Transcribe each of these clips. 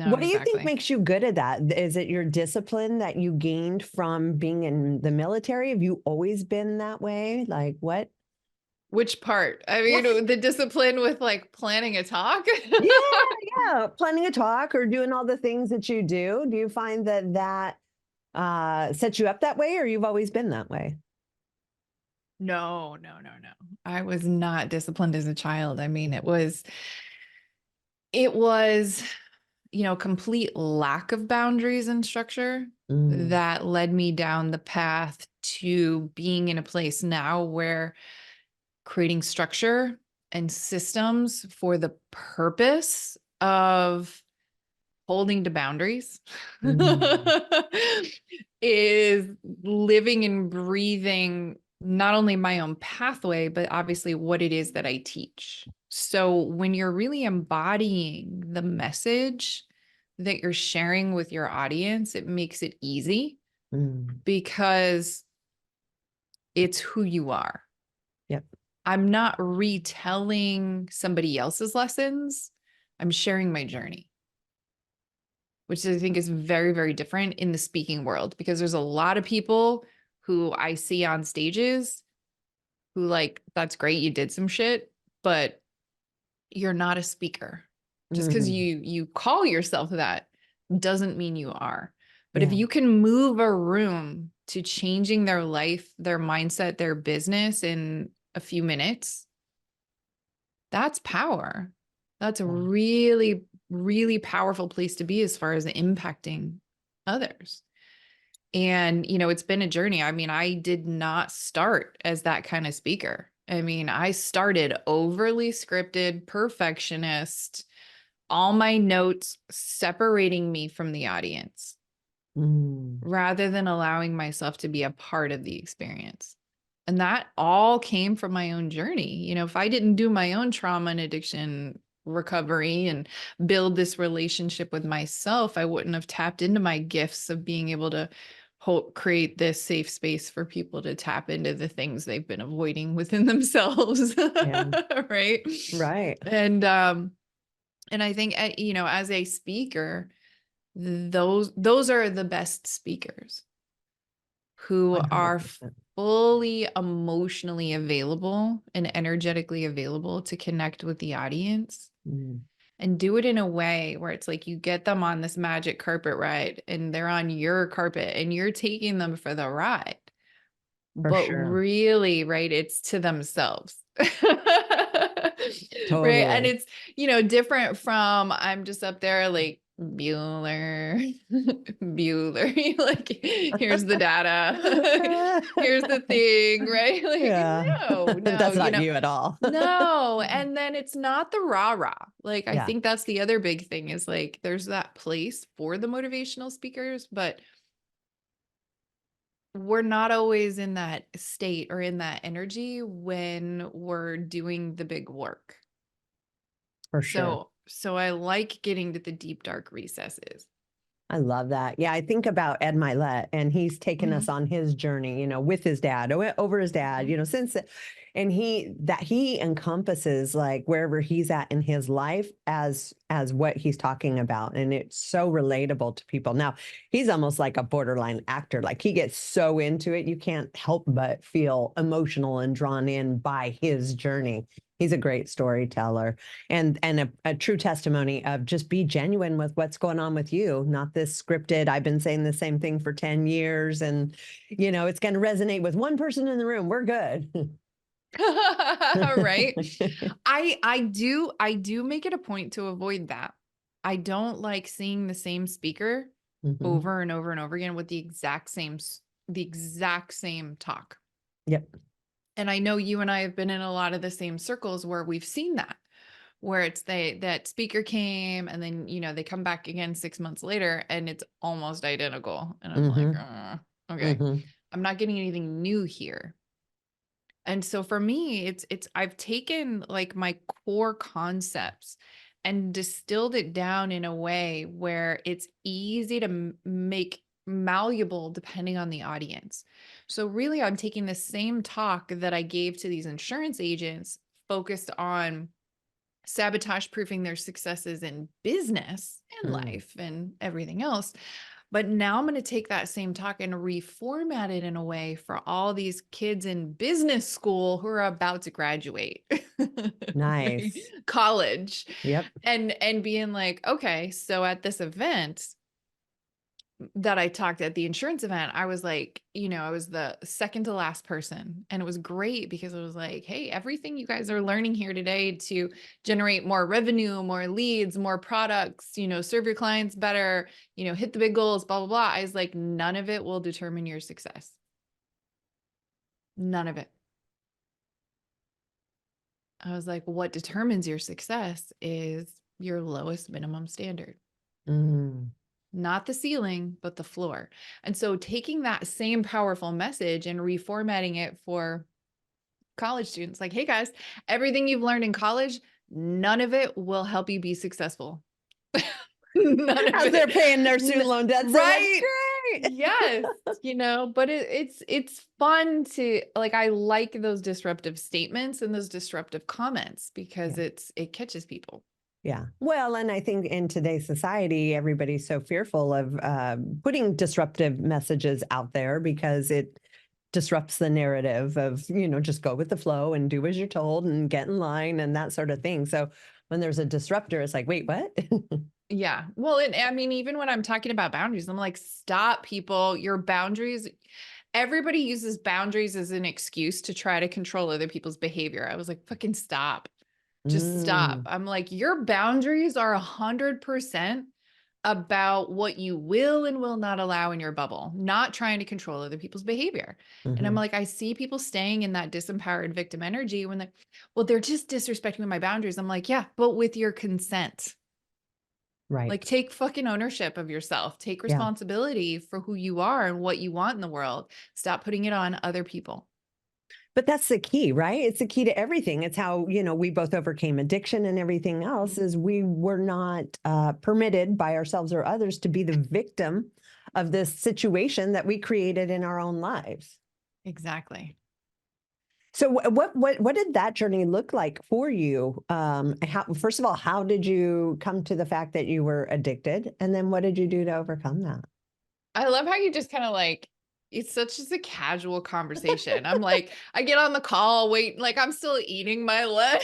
No, What do you think exactly. makes you good at that? Is it your discipline that you gained from being in the military? Have you always been that way? Like what? Which part? I mean, the discipline with like planning a talk. Yeah, yeah. Planning a talk or doing all the things that you do. Do you find that sets you up that way, or you've always been that way? No, no, no, no. I was not disciplined as a child. I mean, it was, complete lack of boundaries and structure Mm, that led me down the path to being in a place now where creating structure and systems for the purpose of holding to boundaries mm, is living and breathing not only my own pathway, but obviously what it is that I teach. So when you're really embodying the message that you're sharing with your audience, it makes it easy mm. because it's who you are. Yep. I'm not retelling somebody else's lessons. I'm sharing my journey, which I think is very, very different in the speaking world because there's a lot of people who I see on stages who like, that's great, you did some shit, but you're not a speaker. Just because Mm, you call yourself that doesn't mean you are. But if yeah. you can move a room to changing their life, their mindset, their business in a few minutes, that's power. That's a Yeah. really, really powerful place to be as far as impacting others. And, it's been a journey. I mean, I did not start as that kind of speaker. I mean, I started overly scripted, perfectionist, all my notes separating me from the audience Mm, rather than allowing myself to be a part of the experience. And that all came from my own journey. If I didn't do my own trauma and addiction recovery and build this relationship with myself, I wouldn't have tapped into my gifts of being able to create this safe space for people to tap into the things they've been avoiding within themselves. yeah. Right. Right. And I think, as a speaker, those are the best speakers who are 100%. fully emotionally available and energetically available to connect with the audience Mm, and do it in a way where it's like you get them on this magic carpet ride and they're on your carpet and you're taking them for the ride. for But sure. really, right, it's to themselves. Right. And Totally. it's, different from I'm just up there like Bueller, Bueller, like, here's the data, here's the thing, right? Like, Yeah. no, no, That's not you at all. no. And then it's not the rah-rah. Like, I Yeah, think that's the other big thing is like, there's that place for the motivational speakers, but we're not always in that state or in that energy when we're doing the big work. for sure. So I like getting to the deep, dark recesses. I love that. Yeah, I think about Ed Milet, and he's taken us Mhm, on his journey, with his dad, over his dad, mhm. since, and he encompasses like wherever he's at in his life as what he's talking about, and it's so relatable to people. Now, he's almost like a borderline actor. Like he gets so into it, you can't help but feel emotional and drawn in by his journey. He's a great storyteller and a true testimony of just be genuine with what's going on with you, not this scripted, I've been saying the same thing for 10 years and it's going to resonate with one person in the room, we're good. Right. I do make it a point to avoid that. I don't like seeing the same speaker Mhm. over and over and over again with the exact same talk. Yep. And I know you and I have been in a lot of the same circles where we've seen that, where it's that speaker came and then, they come back again 6 months later and it's almost identical. And I'm like, Hmm. okay, Hmm. I'm not getting anything new here. And so for me, it's I've taken like my core concepts and distilled it down in a way where it's easy to make malleable depending on the audience. So really I'm taking the same talk that I gave to these insurance agents focused on sabotage proofing their successes in business and Mm, life and everything else. But now I'm going to take that same talk and reformat it in a way for all these kids in business school who are about to graduate right? nice. College, Yep. and being like, okay, so at this event that I talked at the insurance event, I was like, I was the second to last person. And it was great because it was like, hey, everything you guys are learning here today to generate more revenue, more leads, more products, serve your clients better, hit the big goals, blah, blah, blah. I was like, none of it will determine your success. None of it. I was like, what determines your success is your lowest minimum standard. Mm, Not the ceiling, but the floor. And so taking that same powerful message and reformatting it for college students, like, hey guys, everything you've learned in college, none of it will help you be successful. None of as they're it. paying their student loan debts, they're like, Right. great. Yes. But it's fun to like, I like those disruptive statements and those disruptive comments because Yeah. it catches people. Yeah. Well, and I think in today's society, everybody's so fearful of putting disruptive messages out there because it disrupts the narrative of, just go with the flow and do as you're told and get in line and that sort of thing. So when there's a disruptor, it's like, wait, what? Yeah. Well, and I mean, even when I'm talking about boundaries, I'm like, stop, people. Your boundaries, everybody uses boundaries as an excuse to try to control other people's behavior. I was like, fucking stop. Just stop. Mm, I'm like, your boundaries are 100% about what you will and will not allow in your bubble, not trying to control other people's behavior. And I'm hmm. like, I see people staying in that disempowered victim energy when they're just disrespecting my boundaries. I'm like, yeah, but with your consent. Right. Like, take fucking ownership of yourself. Take Yeah. responsibility for who you are and what you want in the world. Stop putting it on other people. But that's the key, right? It's the key to everything. It's how, we both overcame addiction and everything else is we were not permitted by ourselves or others to be the victim of this situation that we created in our own lives. Exactly. So what did that journey look like for you? First of all, how did you come to the fact that you were addicted? And then what did you do to overcome that? I love how you just kind of like, it's such just a casual conversation. I'm like, I get on the call, wait, like I'm still eating my lunch,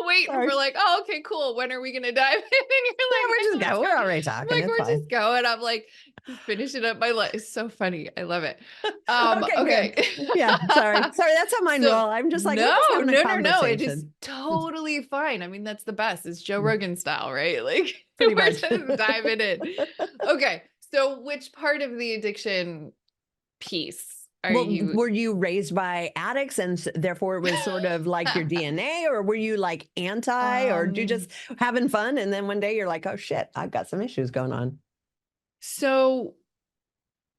waiting Sorry. for like, oh, okay, cool. When are we gonna dive in? And you're Yeah, like, we're I just know it's going. We're going. already I'm talking. like, It's we're fine. just going. I'm like, just finishing up my lunch. It's so funny. I love it. Okay, good. Okay. Yeah, sorry. Sorry, that's how mine So roll. I'm just like, we're no, just having a no, no, no. It is conversation. totally fine. I mean, that's the best. It's Joe Rogan style, right? Like Pretty we're much. just diving in. Okay. So which part of the addiction piece are Well, you? were you raised by addicts and therefore it was sort of like your DNA, or were you like anti, or you um, just having fun and then one day you're like, oh shit, I've got some issues going on. so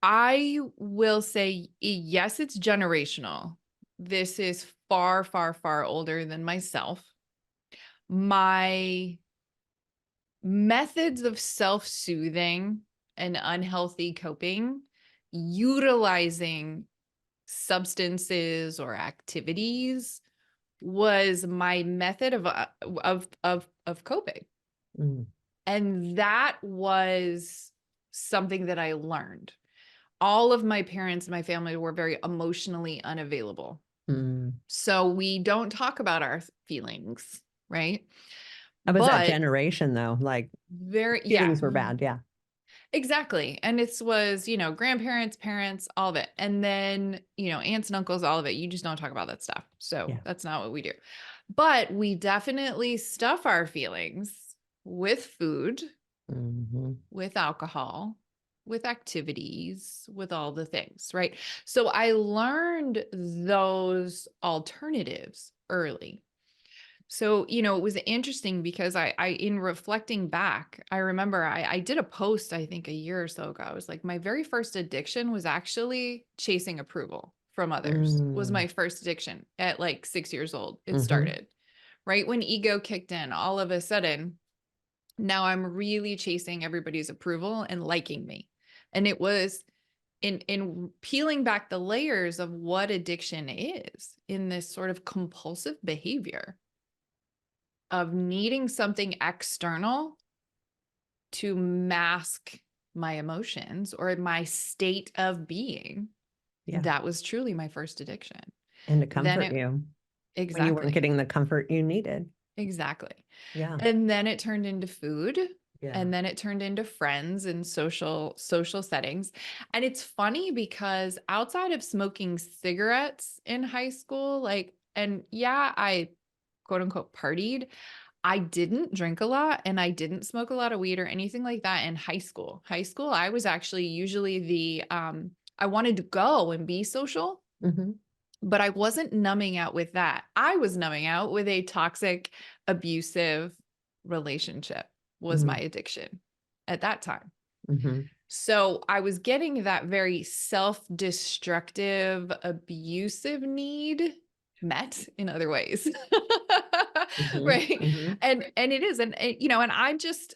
I will say yes, it's generational. This is far, far, far older than myself. My methods of self-soothing and unhealthy coping, utilizing substances or activities was my method of coping. Mm, And that was something that I learned. All of my parents and my family were very emotionally unavailable. mm. So we don't talk about our feelings, right? That was that But generation though. Like very, yeah, feelings were bad. Yeah. exactly. And it was, grandparents, parents, all of it. And then, aunts and uncles, all of it. You just don't talk about that stuff. So Yeah. that's not what we do. But we definitely stuff our feelings with food, Hmm. with alcohol, with activities, with all the things, right? So I learned those alternatives early. So, it was interesting because in reflecting back, I remember I did a post, I think a year or so ago. I was like, my very first addiction was actually chasing approval from others, was Mm, my first addiction at like 6 years old. It hmm. started right when ego kicked in. All of a sudden, now I'm really chasing everybody's approval and liking me. And it was in peeling back the layers of what addiction is in this sort of compulsive behavior. of needing something external to mask my emotions or my state of being. Yeah. That was truly my first addiction. And to Then comfort it, you when you weren't exactly, getting the comfort you needed. exactly. Yeah. And then it turned into food. Yeah. And then it turned into friends and social settings. And it's funny because outside of smoking cigarettes in high school, like, and yeah, I quote unquote partied. I didn't drink a lot and I didn't smoke a lot of weed or anything like that in high school. High school, I was actually usually I wanted to go and be social, Hmm. but I wasn't numbing out with that. I was numbing out with a toxic, abusive relationship was my Hmm. addiction at that time. Hmm. So I was getting that very self-destructive, abusive need met in other ways. Hmm. Right. Hmm. And it is. And, and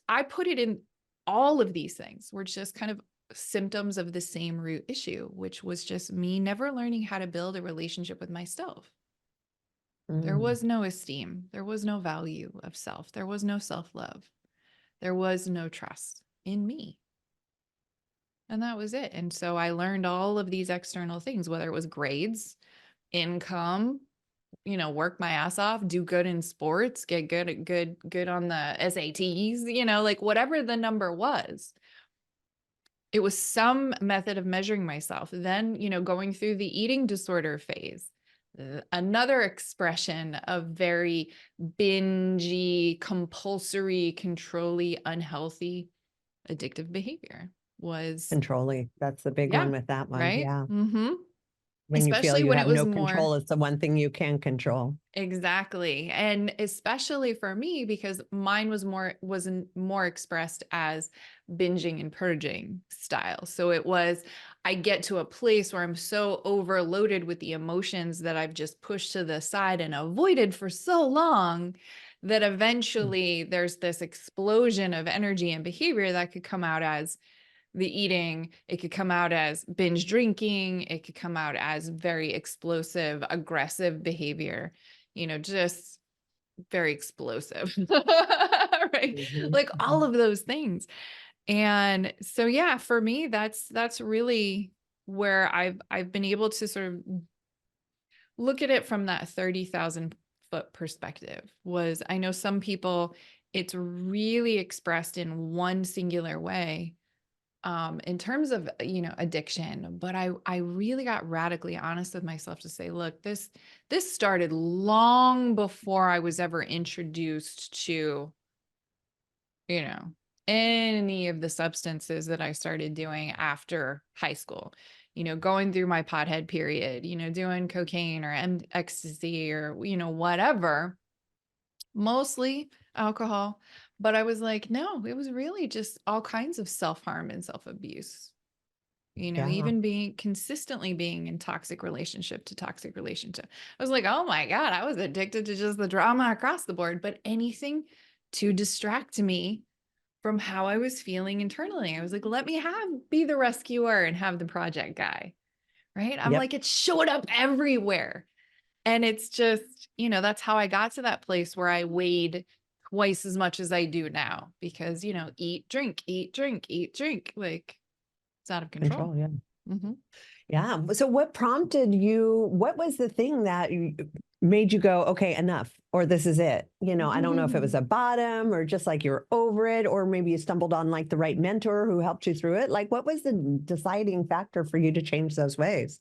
I put it in all of these things were just kind of symptoms of the same root issue, which was just me never learning how to build a relationship with myself. There Mm. was no esteem. There was no value of self. There was no self-love. There was no trust in me. And that was it. And so I learned all of these external things, whether it was grades, income, work my ass off, do good in sports, get good on the SATs, like whatever the number was. It was some method of measuring myself. Then, going through the eating disorder phase, another expression of very bingy, compulsory, controlly, unhealthy, addictive behavior was, Controlling. That's the big yeah, one with that one. right. Yeah. Mm-hmm. When you feel Especially you when it have was no more. control, it's the one thing you can control. Exactly. And especially for me, because mine wasn't more expressed as binging and purging style. So it was, I get to a place where I'm so overloaded with the emotions that I've just pushed to the side and avoided for so long that Mm. eventually there's this explosion of energy and behavior that could come out as the eating. It could come out as binge drinking. It could come out as very explosive, aggressive behavior, just very explosive, right? Mhm. Like all Mhm. of those things. And so, yeah, for me, that's really where I've been able to sort of look at it from that 30,000 foot perspective. Was I know some people, it's really expressed in one singular way in terms of, addiction, but I really got radically honest with myself to say, look, this started long before I was ever introduced to, you know, any of the substances that I started doing after high school, going through my pothead period, doing cocaine or ecstasy or, whatever, mostly alcohol. But I was like, no, it was really just all kinds of self-harm and self-abuse. Yeah. Even consistently being in toxic relationship to toxic relationship. I was like, oh my God, I was addicted to just the drama across the board, but anything to distract me from how I was feeling internally. I was like, let me be the rescuer and have the project guy, right? I'm Yep. like, it showed up everywhere. And it's just, that's how I got to that place where I weighed twice as much as I do now because, eat, drink, eat, drink, eat, drink. Like it's out of control. Control. Yeah. Mm-hmm. Yeah. So what prompted you? What was the thing that made you go, okay, enough, or this is it? I don't know if it was a bottom or just like you're over it, or maybe you stumbled on like the right mentor who helped you through it. Like, what was the deciding factor for you to change those ways?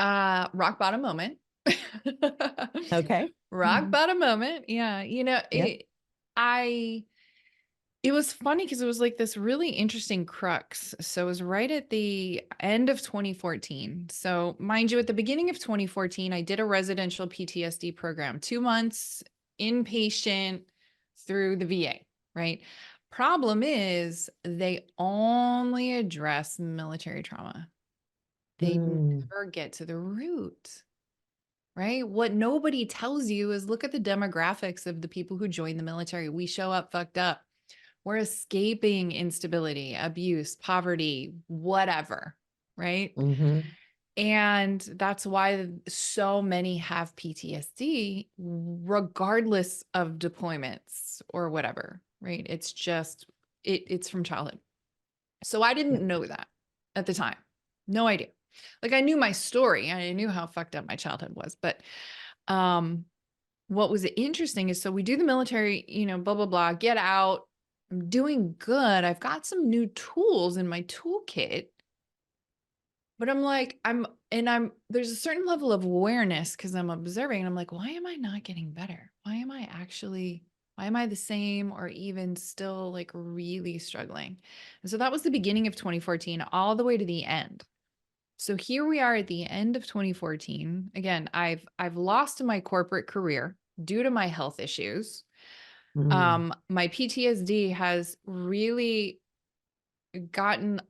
Rock bottom moment. Okay. Rock Mhm. bottom moment. Yeah. Yep. I, it was funny because it was like this really interesting crux. So it was right at the end of 2014. So mind you, at the beginning of 2014, I did a residential PTSD program, 2 months inpatient through the VA, right? Problem is they only address military trauma. They Mm. never get to the root. Right? What nobody tells you is look at the demographics of the people who join the military. We show up fucked up. We're escaping instability, abuse, poverty, whatever. Right? Hmm. And that's why so many have PTSD, regardless of deployments or whatever, right? It's just, it's from childhood. So I didn't Yep. know that at the time. No idea. Like I knew my story. I knew how fucked up my childhood was. But what was interesting is, so we do the military, blah, blah, blah, get out. I'm doing good. I've got some new tools in my toolkit. But I'm like, there's a certain level of awareness because I'm observing and I'm like, why am I not getting better? Why am I the same or even still like really struggling? And so that was the beginning of 2014, all the way to the end. So here we are at the end of 2014. Again, I've lost my corporate career due to my health issues. Mm. My PTSD has really gotten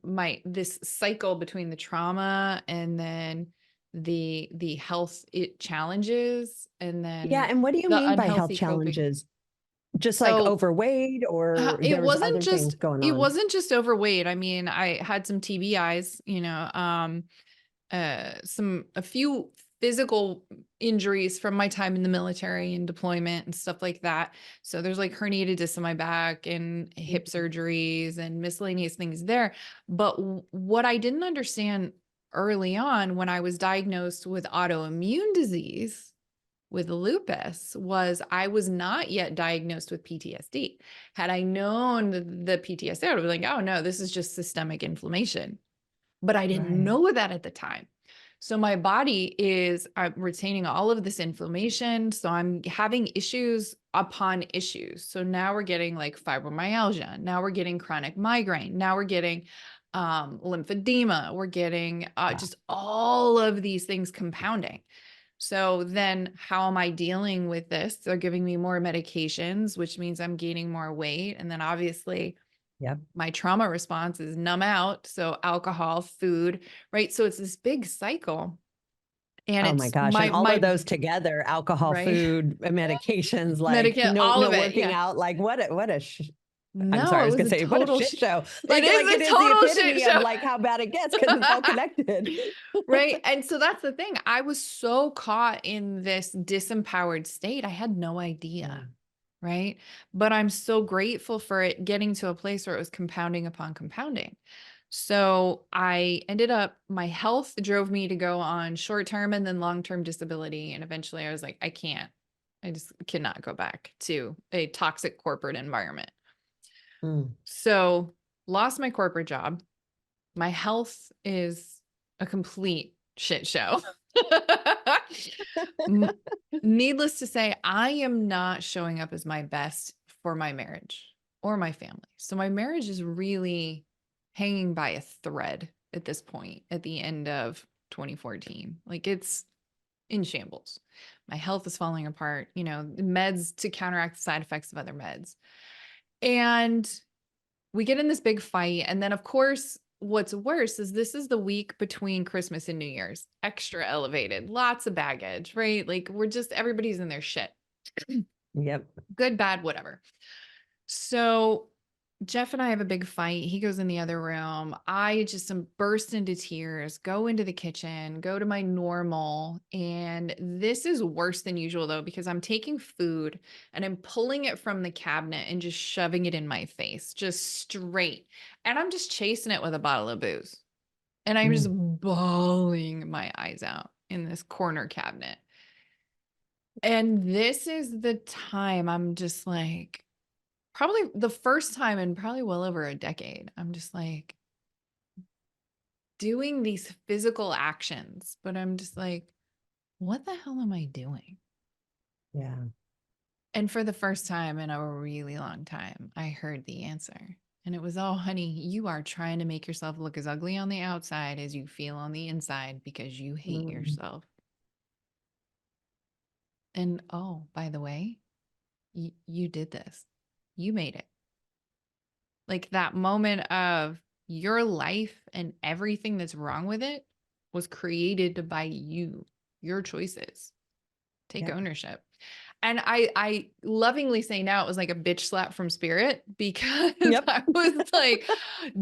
this cycle between the trauma and then the health challenges and Yeah. then And what do you the mean by health unhealthy coping. challenges? Just like So overweight, or it there was wasn't other things just going it on? wasn't just overweight. I mean, I had some TBIs, a few physical injuries from my time in the military and deployment and stuff like that. So there's like herniated discs in my back and hip Mhm. surgeries and miscellaneous things there. But what I didn't understand early on when I was diagnosed with autoimmune disease with lupus was I was not yet diagnosed with PTSD. Had I known the PTSD, I would have been like, oh no, this is just systemic inflammation. But I didn't Right. know that at the time. So my body is retaining all of this inflammation. So I'm having issues upon issues. So now we're getting like fibromyalgia. Now we're getting chronic migraine. Now we're getting lymphedema. We're getting Wow. just all of these things compounding. So then how am I dealing with this? They're giving me more medications, which means I'm gaining more weight. And then obviously Yep. my trauma response is numb out. So alcohol, food, right? So it's this big cycle. And Oh my it's gosh. And all of my those together, alcohol, right. food, medications, like Medicate, all no of it. working Yeah. out. Like I'm No, sorry, I it was was gonna a say, what a total shit show. it Like is it a is the total shit epitome of show. like how bad it gets because it's all connected. Right. And so that's the thing. I was so caught in this disempowered state. I had no idea. Mm. Right. But I'm so grateful for it getting to a place where it was compounding upon compounding. So I ended up, my health drove me to go on short-term and then long-term disability. And eventually I was like, I just cannot go back to a toxic corporate environment. Mm. So lost my corporate job. My health is a complete shit show. Needless to say, I am not showing up as my best for my marriage or my family. So my marriage is really hanging by a thread at this point at the end of 2014. Like it's in shambles. My health is falling apart, meds to counteract the side effects of other meds. And we get in this big fight. And then, of course, what's worse is this is the week between Christmas and New Year's, extra elevated, lots of baggage, right? Like everybody's in their shit, Yep. good, bad, whatever. So Jeff and I have a big fight. He goes in the other room. I just burst into tears, go into the kitchen, go to my normal. And this is worse than usual, though, because I'm taking food and I'm pulling it from the cabinet and just shoving it in my face, just straight. And I'm just chasing it with a bottle of booze. And I'm just Mm. bawling my eyes out in this corner cabinet. And this is the time I'm just like, probably the first time in probably well over a decade, I'm just like doing these physical actions, but I'm just like, what the hell am I doing? Yeah. And for the first time in a really long time, I heard the answer. And it was, oh, honey, you are trying to make yourself look as ugly on the outside as you feel on the inside because you hate Mm. yourself. And oh, by the way, you did this. You made it. Like that moment of your life and everything that's wrong with it was created by you, your choices. Take Yep. ownership. And I lovingly say now it was like a bitch slap from spirit, because Yep. I was like,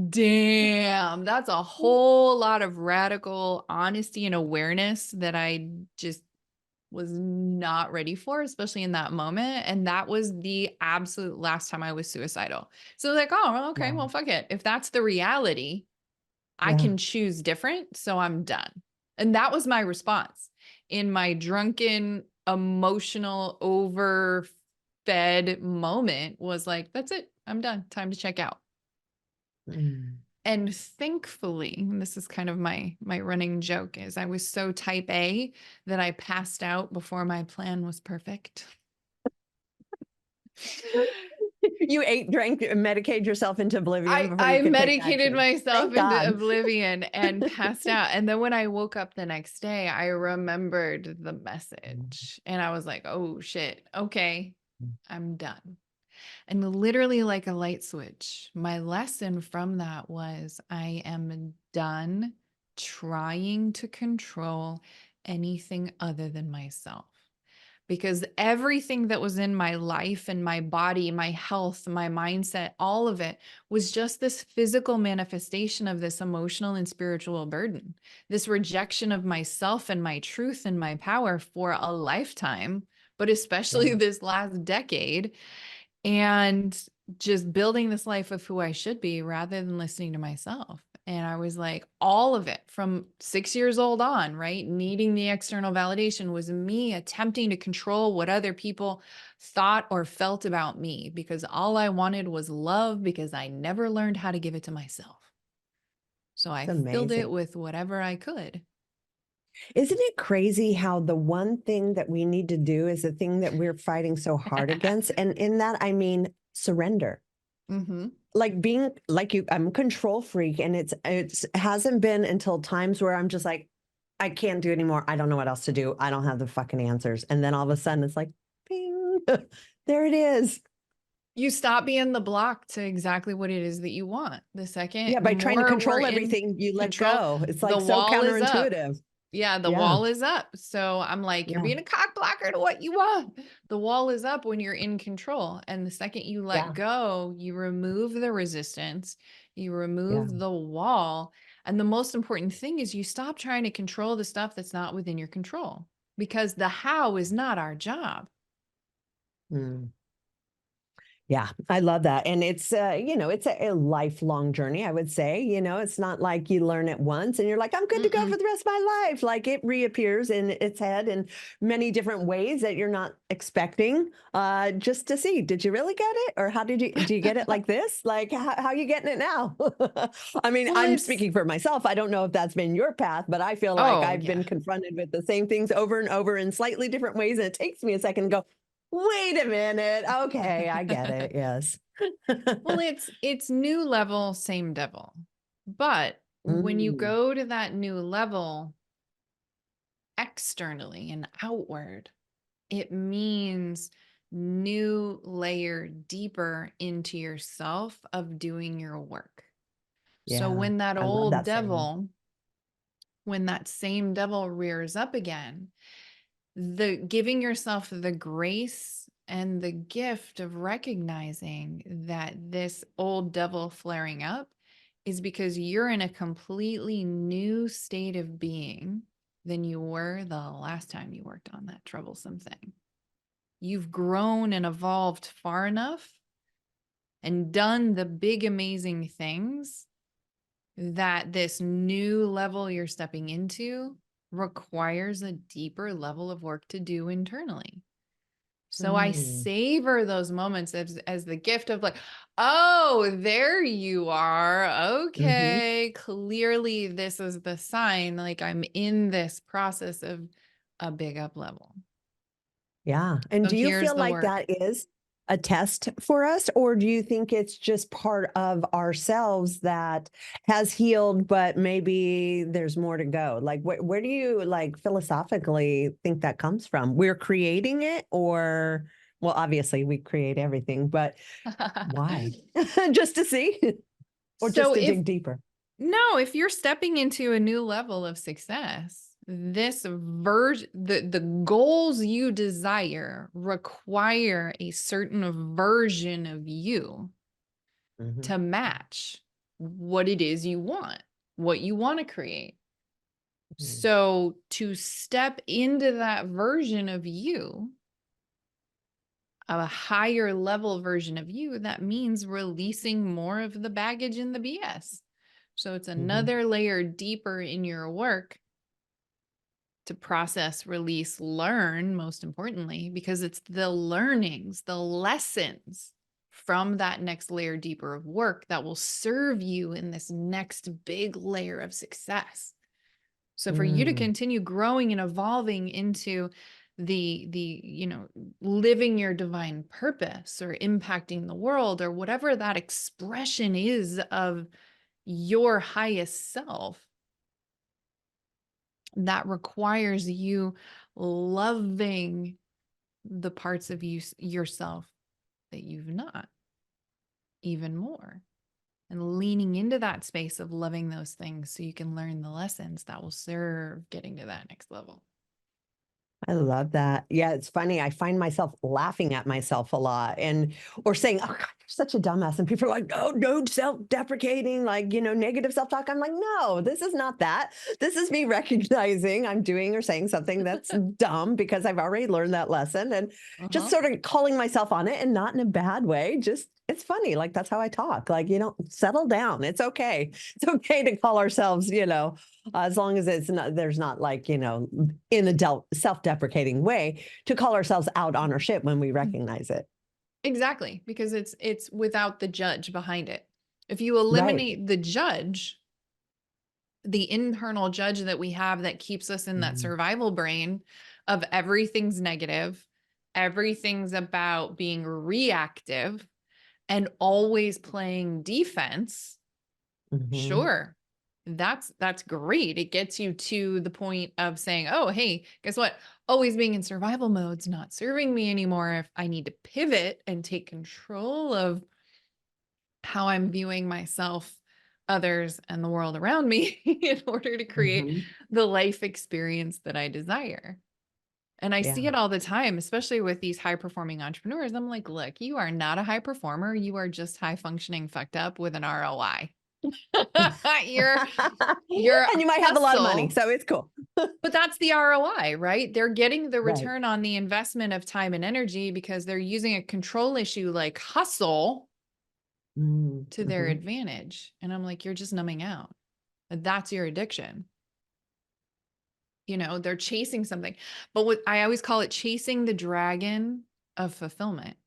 damn, that's a whole lot of radical honesty and awareness that I just was not ready for, especially in that moment. And that was the absolute last time I was suicidal. So like, oh, well, okay, Wow. well, fuck it. If that's the reality, I Yeah. can choose different. So I'm done. And that was my response in my drunken, emotional, overfed moment, was like, that's it. I'm done. Time to check out. Mm. And thankfully, and this is kind of my running joke, is I was so type A that I passed out before my plan was perfect. You ate, drank, and medicated yourself into oblivion before you I could take medicated action. myself Thank into God. oblivion and passed out. And then when I woke up the next day, I remembered the message and I was like, oh shit, okay, I'm done. And literally like a light switch, my lesson from that was I am done trying to control anything other than myself. Because everything that was in my life and my body, my health, my mindset, all of it was just this physical manifestation of this emotional and spiritual burden, this rejection of myself and my truth and my power for a lifetime, but especially Yeah. this last decade. And just building this life of who I should be rather than listening to myself. And I was like, all of it from 6 years old on, right? Needing the external validation was me attempting to control what other people thought or felt about me, because all I wanted was love, because I never learned how to give it to myself. So It's I filled it amazing. with whatever I could. Isn't it crazy how the one thing that we need to do is the thing that we're fighting so hard against? And in that, I mean, surrender. Mm-hmm. Like being like you, I'm a control freak, and it's hasn't been until times where I'm just like, I can't do anymore. I don't know what else to do. I don't have the fucking answers. And then all of a sudden it's like, ping, there it is. You stop being the block to exactly what it is that you want. The second, Yeah, the by trying to more we're control in everything, you let control, go. It's the like so wall is up. counterintuitive. Yeah, the Yeah. wall is up. So I'm like, you're Yeah. being a cock blocker to what you want. The wall is up when you're in control. And the second you let Yeah. go, you remove the resistance, you Yeah. remove the wall. And the most important thing is you stop trying to control the stuff that's not within your control, because the how is not our job. Mm. Yeah, I love that. And it's, it's a lifelong journey, I would say. It's not like you learn it once and you're like, I'm good to go Mm-mm. for the rest of my life. Like it reappears in its head in many different ways that you're not expecting, just to see, did you really get it? Or do you get it like this? Like, how are you getting it now? I mean, Well, I'm it's, speaking for myself. I don't know if that's been your path, but I feel like oh, I've yeah. been confronted with the same things over and over in slightly different ways. And it takes me a second to go, wait a minute. Okay, I get it. Yes. Well, it's new level, same devil. But when you Mm, go to that new level externally and outward, it means new layer deeper into yourself of doing your work. So yeah, when that I love old that saying. devil, when that same devil rears up again, the giving yourself the grace and the gift of recognizing that this old devil flaring up is because you're in a completely new state of being than you were the last time you worked on that troublesome thing. You've grown and evolved far enough and done the big, amazing things that this new level you're stepping into requires a deeper level of work to do internally. So I Mm, savor those moments as the gift of like, oh, there you are. hmm. Okay. Clearly, this is the sign. Like I'm in this process of a big up level. Yeah. And So do you here's feel the like work. that is a test for us, or do you think it's just part of ourselves that has healed, but maybe there's more to go? Like, where do you like philosophically think that comes from? We're creating it, or, well, obviously we create everything, but why? Just to see, or So just to if dig deeper? no, if you're stepping into a new level of success, this version, the goals you desire require a certain version of you Mhm. to match what it is you want, what you want to create. Mhm. So to step into that version of you, a higher level version of you, that means releasing more of the baggage and the BS. So it's Mhm. another layer deeper in your work to process, release, learn, most importantly, because it's the learnings, the lessons from that next layer deeper of work that will serve you in this next big layer of success. So for you to Mm. continue growing and evolving into the living your divine purpose or impacting the world or whatever that expression is of your highest self, that requires you loving the parts of yourself that you've not even more, and leaning into that space of loving those things so you can learn the lessons that will serve getting to that next level. I love that. Yeah, it's funny. I find myself laughing at myself a lot and or saying, "Oh God, you're such a dumbass." And people are like, "Oh, no, self-deprecating, like, negative self-talk." I'm like, "No, this is not that. This is me recognizing I'm doing or saying something that's dumb because I've already learned that lesson and just Uh-huh. sort of calling myself on it and not in a bad way. Just it's funny. Like that's how I talk. Like, settle down. It's okay. It's okay to call ourselves, as long as it's not there's not like, in a self-deprecating way to call ourselves out on our shit when we recognize it. Exactly, because it's without the judge behind it. If you Right. eliminate the judge, the internal judge that we have that keeps us in that Mhm. survival brain of everything's negative, everything's about being reactive and always playing defense, Mhm. sure. That's great. It gets you to the point of saying, "Oh, hey, guess what? Always being in survival mode's not serving me anymore. If I need to pivot and take control of how I'm viewing myself, others, and the world around me in order to create Mhm. the life experience that I desire." And I see Yeah. it all the time, especially with these high performing entrepreneurs. I'm like, look, you are not a high performer. You are just high functioning fucked up with an ROI. your your And you might have a lot of money, hustle, so it's cool. but that's the ROI, right? They're getting the Right. return on the investment of time and energy because they're using a control issue like hustle Mm, to their mhm. advantage. And I'm like, you're just numbing out. That's your addiction. They're chasing something. But what I always call it, chasing the dragon of fulfillment,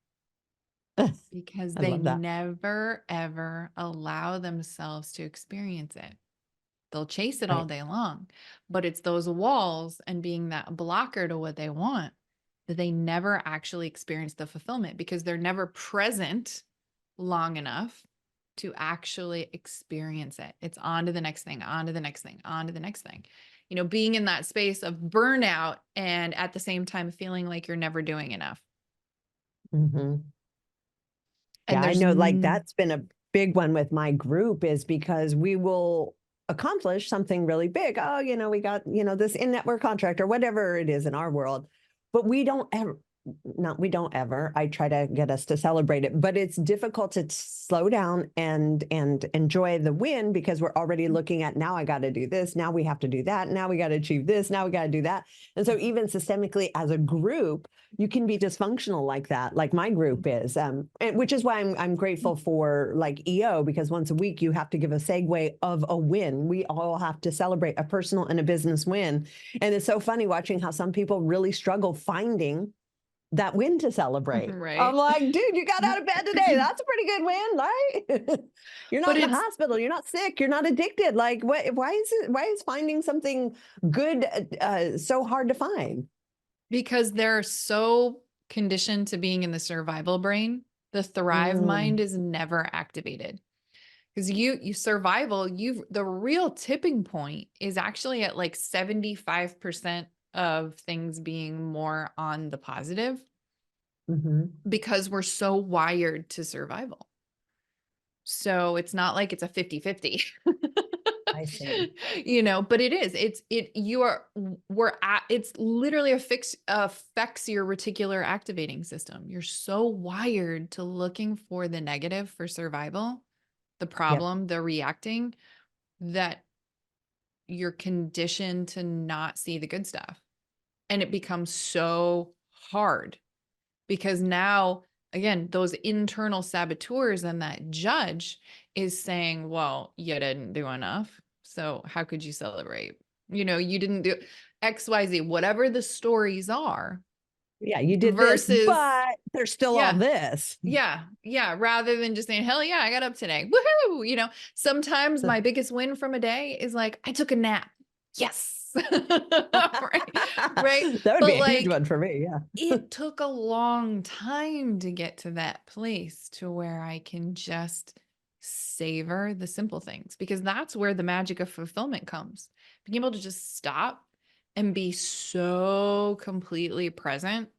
because I they love that. never ever allow themselves to experience it. They'll chase it all Right. day long, but it's those walls and being that blocker to what they want that they never actually experience the fulfillment because they're never present long enough to actually experience it. It's on to the next thing, on to the next thing, on to the next thing. Being in that space of burnout and at the same time feeling like you're never doing enough. Mhm. Yeah, And I there's know like that's been a big one with my group is because we will accomplish something really big. Oh, we got, this in-network contract or whatever it is in our world. But we don't ever not we don't ever. I try to get us to celebrate it, but it's difficult to slow down and enjoy the win because we're already looking at now I got to do this, now we have to do that, now we got to achieve this, now we got to do that. And so even systemically as a group, you can be dysfunctional like that, like my group is, which is why I'm grateful for like EO because once a week you have to give a segue of a win. We all have to celebrate a personal and a business win, and it's so funny watching how some people really struggle finding that win to celebrate. I'm right. like, dude, you got out of bed today. That's a pretty good win, right? You're not But in the it's hospital. You're not sick. You're not addicted. Like, what? Why is finding something good so hard to find? because they're so conditioned to being in the survival brain, the thrive Mm, mind is never activated. Because you survival, the real tipping point is actually at like 75% of things being more on the positive mhm. because we're so wired to survival. So it's not like it's a 50-50. I see. But it's literally affects your reticular activating system. You're so wired to looking for the negative for survival, the Yep. problem, the reacting, that you're conditioned to not see the good stuff. And it becomes so hard because now, again, those internal saboteurs and that judge is saying, well, you didn't do enough. So how could you celebrate? You didn't do XYZ, whatever the stories are, Yeah, you did this, versus, but there's still all yeah, this. yeah. Rather than just saying, hell yeah, I got up today. Woohoo. Sometimes So my biggest win from a day is like, I took a nap. Yes. Right. Right. that would be But a huge like, one for me. Yeah. it took a long time to get to that place to where I can just savor the simple things, because that's where the magic of fulfillment comes. Being able to just stop and be so completely present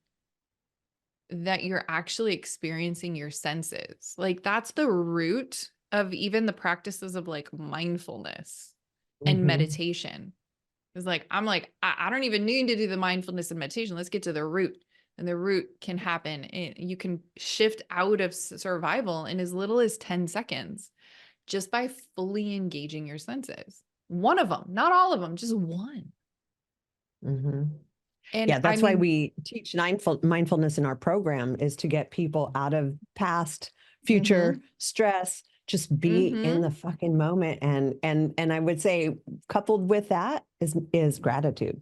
that you're actually experiencing your senses. Like, that's the root of even the practices of like mindfulness and Hmm. meditation. It's like, I don't even need to do the mindfulness and meditation. Let's get to the root. And the root can happen. You can shift out of survival in as little as 10 seconds just by fully engaging your senses. One of them, not all of them, just one. Hmm. And Yeah, I that's why mean, we teach mindfulness in our program, is to get people out of past, future mm-hmm, stress, just be in mm-hmm. the fucking moment. And I would say, coupled with that is gratitude.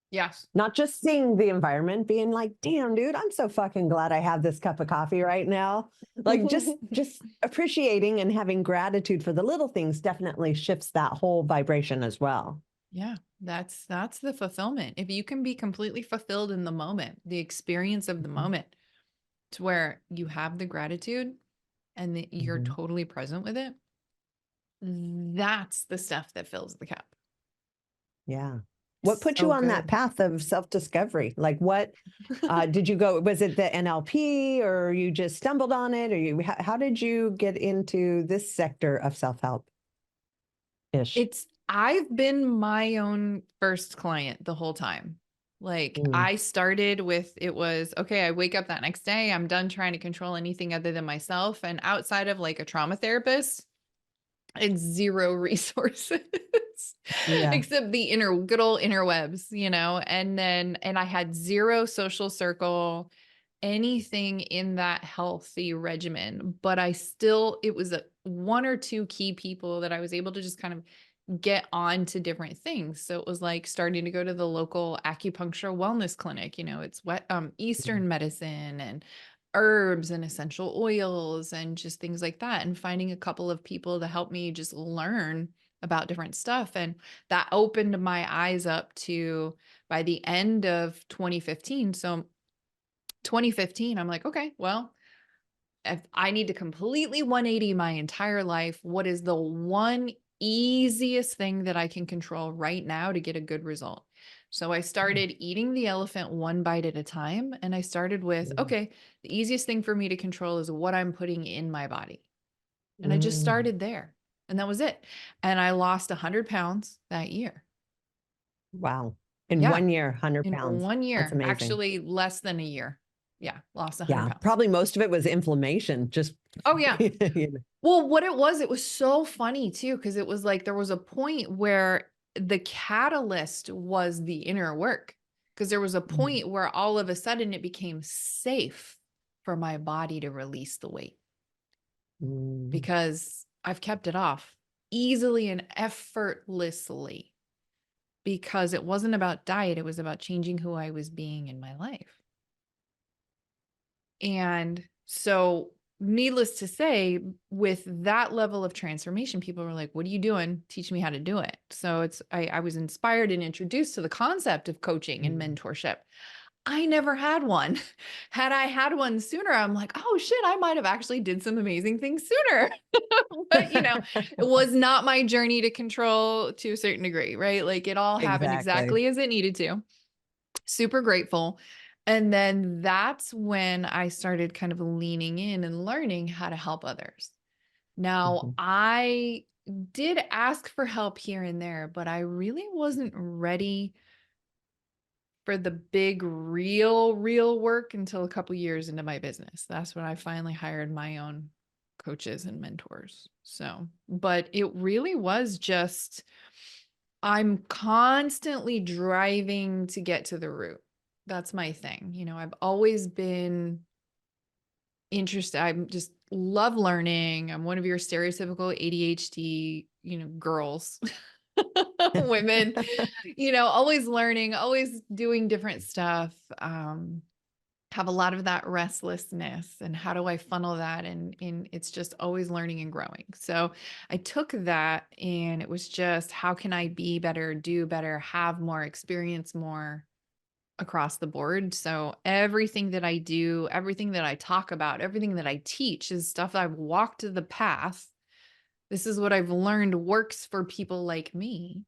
Yes. Not just seeing the environment, being like, damn, dude, I'm so fucking glad I have this cup of coffee right now. Like, just appreciating and having gratitude for the little things definitely shifts that whole vibration as well. Yeah, that's the fulfillment. If you can be completely fulfilled in the moment, the experience of the Mhm. moment, to where you have the gratitude and that you're Mhm. totally present with it, that's the stuff that fills the cup. Yeah. What put you So on that good. path of self-discovery? Like, what did you go? Was it the NLP, or you just stumbled on it, or how did you get into this sector of self-help ish? I've been my own first client the whole time. Like, Mm. I started with, it was okay, I wake up that next day, I'm done trying to control anything other than myself. And outside of like a trauma therapist, and zero resources Yeah. except the good old interwebs, and I had zero social circle, anything in that healthy regimen. But it was one or two key people that I was able to just kind of get on to different things. So it was like starting to go to the local acupuncture wellness clinic. It's Mhm. Eastern medicine and herbs and essential oils and just things like that. And finding a couple of people to help me just learn about different stuff. And that opened my eyes up to, by the end of 2015. So 2015, I'm like, okay, well, if I need to completely 180 my entire life, what is the one easiest thing that I can control right now to get a good result? So I started eating the elephant one bite at a time. And I started with, Mm. okay, the easiest thing for me to control is what I'm putting in my body. And I just Mm. started there. And that was it. And I lost 100 pounds that year. Wow. In Yeah. 1 year, 100 In pounds. one That's year, amazing. actually less than a year. Yeah. Lost 100 Yeah. pounds. Probably most of it was inflammation. Just, Oh, yeah. you know. Well, it was so funny too, because it was like there was a point where the catalyst was the inner work. Because there was a Mm. point where all of a sudden it became safe for my body to release the weight, Mm. because I've kept it off easily and effortlessly, because it wasn't about diet, it was about changing who I was being in my life. And so, needless to say, with that level of transformation, people were like, what are you doing? Teach me how to do it. So I was inspired and introduced to the concept of coaching and Mm. mentorship. I never had one. Had I had one sooner, I'm like, oh shit, I might have actually did some amazing things sooner. But it was not my journey to control to a certain degree, right? Like, it all happened Exactly. exactly as it needed to. Super grateful. And then that's when I started kind of leaning in and learning how to help others. Now, Mhm. did ask for help here and there, but I really wasn't ready for the big, real work until a couple years into my business. That's when I finally hired my own coaches and mentors. So, but it really was just, I'm constantly driving to get to the root. That's my thing. You know, I've always been interested. I'm just love learning. I'm one of your stereotypical ADHD, girls, women, always learning, always doing different stuff. Have a lot of that restlessness, and how do I funnel that in it's just always learning and growing. So I took that, and it was just, how can I be better, do better, have more experience, more across the board. So everything that I do, everything that I talk about, everything that I teach is stuff I've walked the path. This is what I've learned works for people like me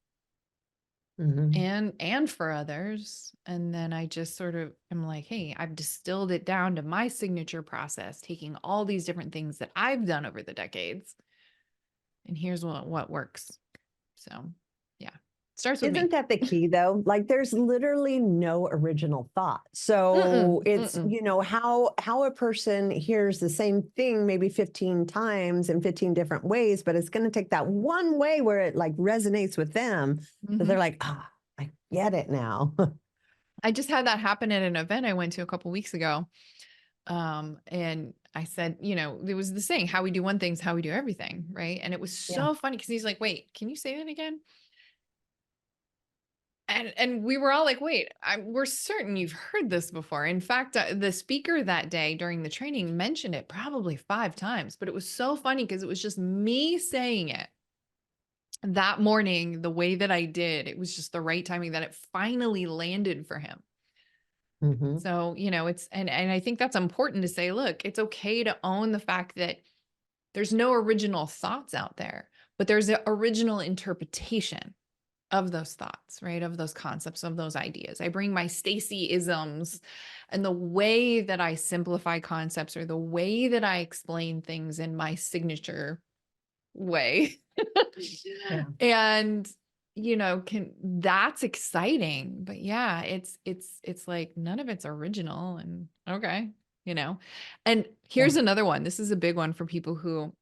Mhm. and for others. And then I just sort of am like, hey, I've distilled it down to my signature process, taking all these different things that I've done over the decades. And here's what works. So yeah, starts with Isn't me. that the key though? Like there's literally no original thought. So Mm-mm, it's, mm-mm. how a person hears the same thing maybe 15 times in 15 different ways, but it's going to take that one way where it like resonates with them that they're Mhm. like, I get it now. I just had that happen at an event I went to a couple weeks ago. And I said, it was the saying, how we do one thing is how we do everything. Right. And it was Yeah. so funny because he's like, wait, can you say that again? And we were all like, wait, we're certain you've heard this before. In fact, the speaker that day during the training mentioned it probably 5 times, but it was so funny because it was just me saying it that morning, the way that I did. It was just the right timing that it finally landed for him. Hmm. So, it's, and I think that's important to say, look, it's okay to own the fact that there's no original thoughts out there, but there's an original interpretation of those thoughts, right? Of those concepts, of those ideas. I bring my Stacy isms, and the way that I simplify concepts, or the way that I explain things in my signature way. Yeah. And that's exciting. But yeah, it's like none of it's original, and okay, and Yeah. here's another one. This is a big one for people who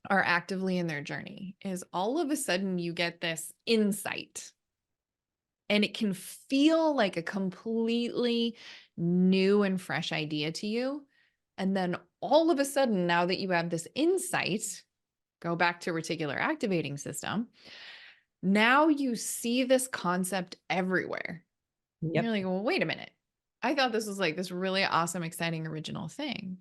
are actively in their journey, is all of a sudden you get this insight, and it can feel like a completely new and fresh idea to you. And then all of a sudden, now that you have this insight, go back to reticular activating system. Now you see this concept everywhere. And you're Yep. like, well, wait a minute. I thought this was like this really awesome, exciting, original thing.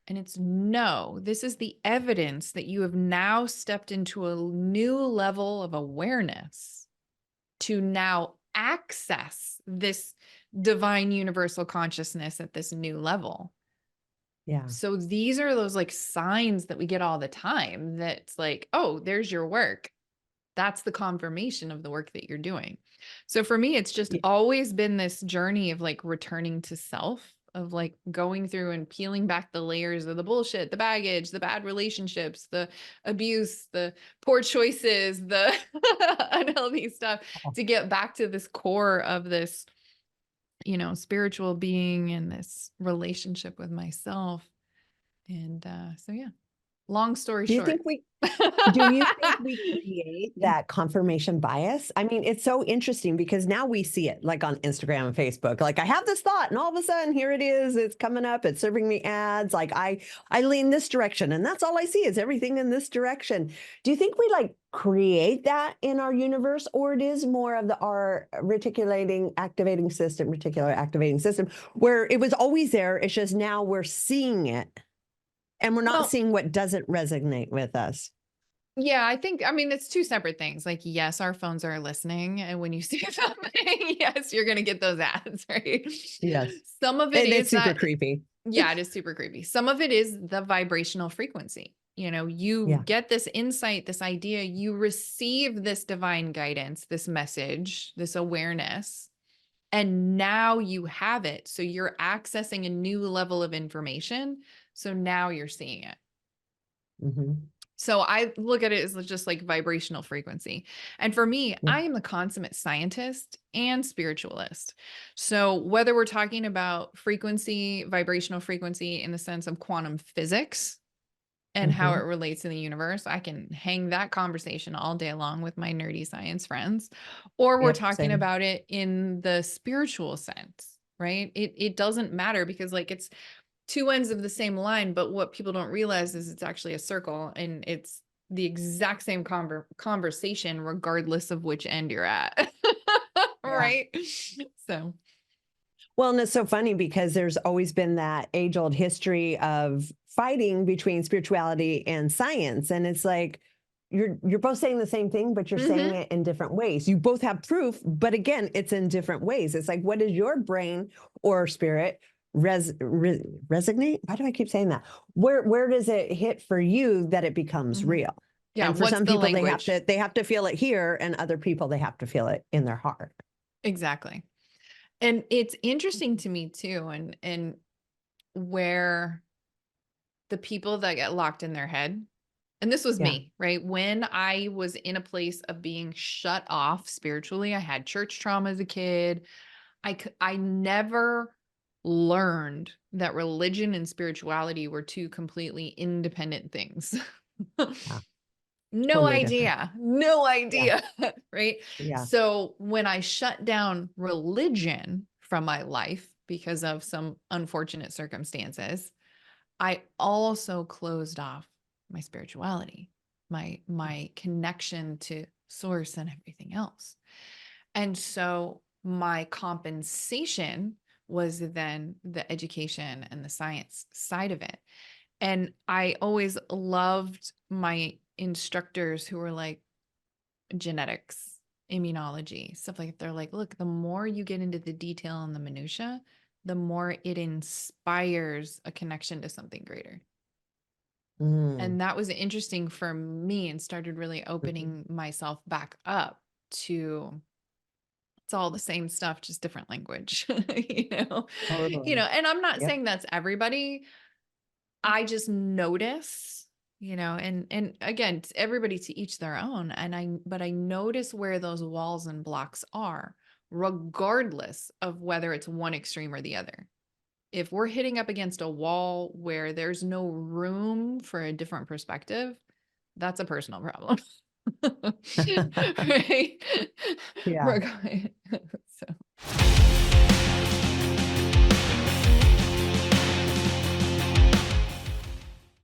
And it's no, this is the evidence that you have now stepped into a new level of awareness to now access this divine universal consciousness at this new level. Yeah. So these are those like signs that we get all the time, that's like, oh, there's your work. That's the confirmation of the work that you're doing. So for me, it's just Y- always been this journey of like returning to self, of like going through and peeling back the layers of the bullshit, the baggage, the bad relationships, the abuse, the poor choices, the unhealthy stuff, oh, to get back to this core of this, spiritual being and this relationship with myself. And so, yeah, long story Do you short. think we create that confirmation bias? I mean, it's so interesting because now we see it like on Instagram and Facebook. Like I have this thought and all of a sudden here it is, it's coming up, it's serving me ads. Like I lean this direction and that's all I see is everything in this direction. Do you think we like create that in our universe, or it is more of our reticular activating system where it was always there, it's just now we're seeing it and we're not Well, seeing what doesn't resonate with us? yeah, I mean, it's two separate things. Like, yes, our phones are listening. And when you see something, yes, you're going to get those ads, right? Yes. Some of it And it's is super that, creepy. yeah, it is super creepy. Some of it is the vibrational frequency. You Yeah. get this insight, this idea, you receive this divine guidance, this message, this awareness, and now you have it. So you're accessing a new level of information. So now you're seeing it. Hmm. So I look at it as just like vibrational frequency. And for me, Yeah. I am the consummate scientist and spiritualist. So whether we're talking about frequency, vibrational frequency in the sense of quantum physics and how it Mhm. relates in the universe, I can hang that conversation all day long with my nerdy science friends. Or we're Yep, talking same. about it in the spiritual sense, right? It doesn't matter because like it's two ends of the same line, but what people don't realize is it's actually a circle and it's the exact same conversation regardless of which end you're at. Yeah. Right? So, Well, and it's so funny because there's always been that age-old history of fighting between spirituality and science, and it's like you're both saying the same thing, but you're saying mhm, it in different ways. You both have proof, but again, it's in different ways. It's like, what does your brain or spirit resonate? Why do I keep saying that? Where does it hit for you that it becomes mhm. real? Yeah, And for what's some the people, language? they have to feel it here, and other people they have to feel it in their heart. Exactly. And it's interesting to me too, and where the people that get locked in their head, and this was Yeah. me, right? When I was in a place of being shut off spiritually, I had church trauma as a kid. I never learned that religion and spirituality were two completely independent things. Yeah. No Totally different. idea. No Yeah. idea, right? Yeah. So, when I shut down religion from my life because of some unfortunate circumstances, I also closed off my spirituality, my connection to source and everything else. And so my compensation was then the education and the science side of it. And I always loved my instructors who were like genetics, immunology, stuff like that. They're like, look, the more you get into the detail and the minutia, the more it inspires a connection to something greater. Mm. And that was interesting for me and started really Mhm. opening myself back up to it's all the same stuff, just different language, you know? Totally. And I'm not Yep. saying that's everybody. I just notice, and again, it's everybody to each their own. But I notice where those walls and blocks are, regardless of whether it's one extreme or the other. If we're hitting up against a wall where there's no room for a different perspective, that's a personal problem. Right? Yeah. Reg-